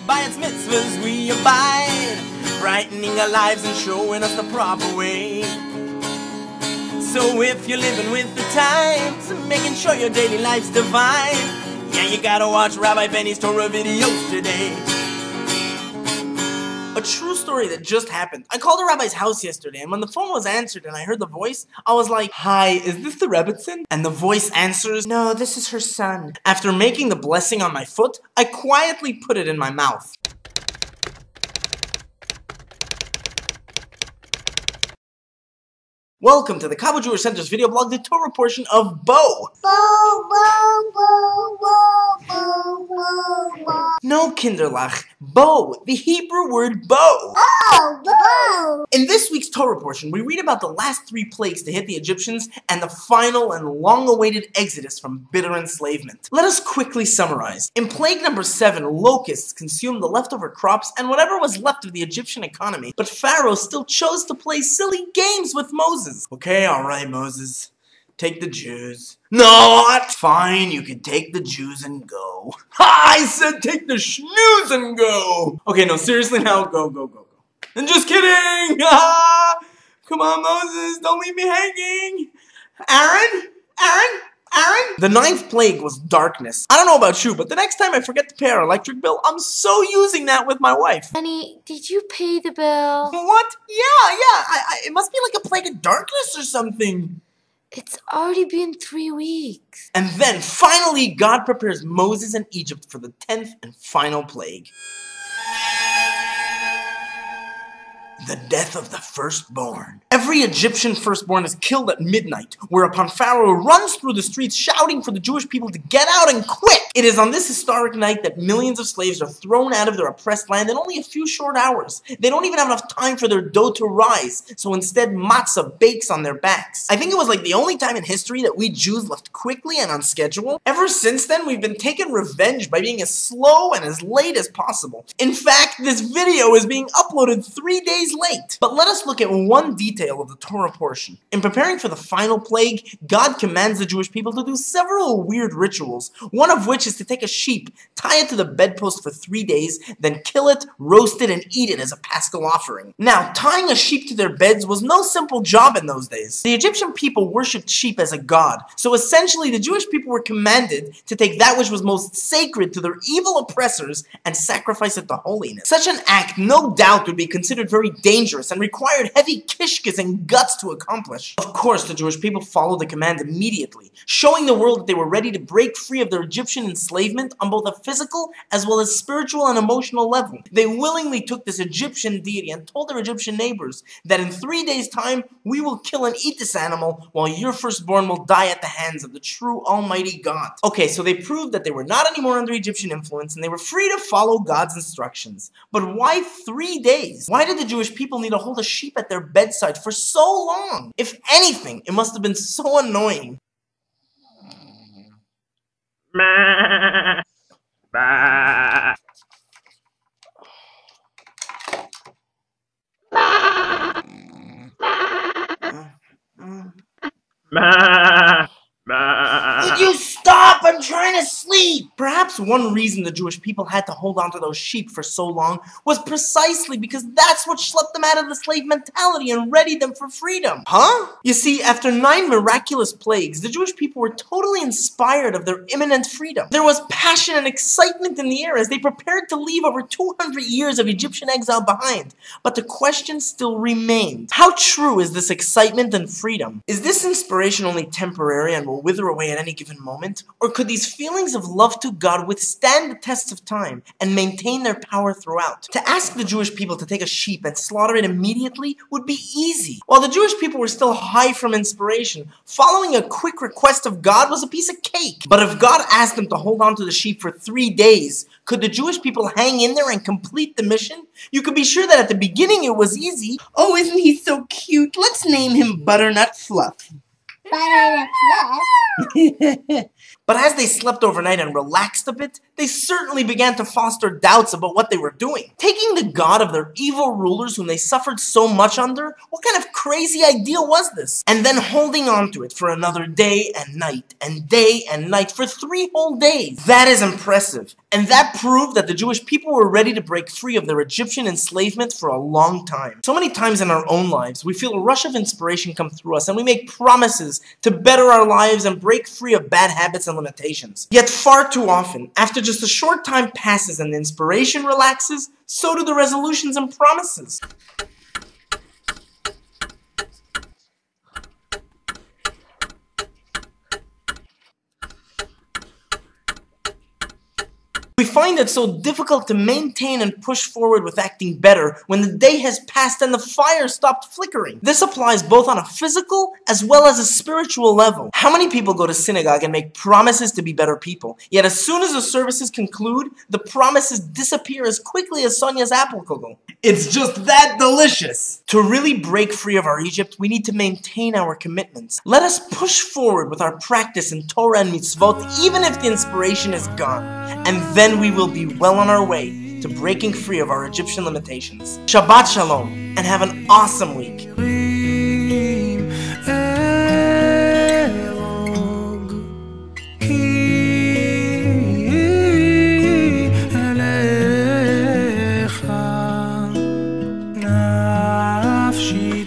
By its mitzvahs we abide, brightening our lives and showing us the proper way. So if you're living with the times, making sure your daily life's divine, yeah, you gotta watch Rabbi Benny's Torah videos today. A true story that just happened. I called a rabbi's house yesterday, and when the phone was answered and I heard the voice, I was like, "Hi, is this the Rebbitzin?" And the voice answers, "No, this is her son." After making the blessing on my foot, I quietly put it in my mouth. Welcome to the Cabo Jewish Center's video blog, the Torah portion of Bo. No, Kinderlach. Bo, the Hebrew word bow. Oh, bow. In this week's Torah portion, we read about the last 3 plagues to hit the Egyptians and the final and long-awaited exodus from bitter enslavement. Let us quickly summarize. In plague number 7, locusts consumed the leftover crops and whatever was left of the Egyptian economy, but Pharaoh still chose to play silly games with Moses. Okay, alright, Moses. Take the Jews. Not fine, you can take the Jews and go. Ha! I said take the schnooze and go! Okay, no, seriously now, go. And just kidding! Come on, Moses, don't leave me hanging! Aaron? The 9th plague was darkness. I don't know about you, but the next time I forget to pay our electric bill, I'm so using that with my wife. Honey, did you pay the bill? What? Yeah. It must be like a plague of darkness or something. It's already been 3 weeks. And then, finally, God prepares Moses and Egypt for the 10th and final plague. The death of the firstborn. Every Egyptian firstborn is killed at midnight, whereupon Pharaoh runs through the streets shouting for the Jewish people to get out and quick. It is on this historic night that millions of slaves are thrown out of their oppressed land in only a few short hours. They don't even have enough time for their dough to rise, so instead matzah bakes on their backs. I think it was like the only time in history that we Jews left quickly and on schedule. Ever since then, we've been taking revenge by being as slow and as late as possible. In fact, this video is being uploaded 3 days late. But let us look at one detail of the Torah portion. In preparing for the final plague, God commands the Jewish people to do several weird rituals, one of which is to take a sheep, tie it to the bedpost for 3 days, then kill it, roast it, and eat it as a paschal offering. Now, tying a sheep to their beds was no simple job in those days. The Egyptian people worshipped sheep as a god, so essentially the Jewish people were commanded to take that which was most sacred to their evil oppressors and sacrifice it to holiness. Such an act, no doubt, would be considered very dangerous and required heavy kishkas and guts to accomplish. Of course, the Jewish people followed the command immediately, showing the world that they were ready to break free of their Egyptian enslavement on both a physical as well as spiritual and emotional level. They willingly took this Egyptian deity and told their Egyptian neighbors that in 3 days' time, we will kill and eat this animal while your firstborn will die at the hands of the true Almighty God. Okay, so they proved that they were not anymore under Egyptian influence and they were free to follow God's instructions. But why 3 days? Why did the Jewish people need to hold a sheep at their bedside for so long? If anything, it must have been so annoying. Would you stop? I'm trying to sleep! Perhaps one reason the Jewish people had to hold on to those sheep for so long was precisely because that's what schlepped them out of the slave mentality and readied them for freedom. Huh? You see, after 9 miraculous plagues, the Jewish people were totally inspired of their imminent freedom. There was passion and excitement in the air as they prepared to leave over 200 years of Egyptian exile behind. But the question still remained. How true is this excitement and freedom? Is this inspiration only temporary and will wither away at any given moment? Or could these feelings of love to God withstand the tests of time and maintain their power throughout? To ask the Jewish people to take a sheep and slaughter it immediately would be easy. While the Jewish people were still high from inspiration, following a quick request of God was a piece of cake. But if God asked them to hold on to the sheep for 3 days, could the Jewish people hang in there and complete the mission? You could be sure that at the beginning it was easy. Oh, isn't he so cute? Let's name him Butternut Fluff. Butternut Fluff? But as they slept overnight and relaxed a bit, they certainly began to foster doubts about what they were doing. Taking the god of their evil rulers whom they suffered so much under, what kind of crazy idea was this? And then holding on to it for another day and night for 3 whole days. That is impressive. And that proved that the Jewish people were ready to break free of their Egyptian enslavement for a long time. So many times in our own lives, we feel a rush of inspiration come through us and we make promises to better our lives and break free of bad habits and limitations. Yet far too often, after just a short time passes and the inspiration relaxes, so do the resolutions and promises. We find it so difficult to maintain and push forward with acting better when the day has passed and the fire stopped flickering. This applies both on a physical as well as a spiritual level. How many people go to synagogue and make promises to be better people, yet as soon as the services conclude, the promises disappear as quickly as Sonia's apple kugel? It's just that delicious! To really break free of our Egypt, we need to maintain our commitments. Let us push forward with our practice in Torah and mitzvot even if the inspiration is gone, and then we will be well on our way to breaking free of our Egyptian limitations. Shabbat Shalom, and have an awesome week. נפשי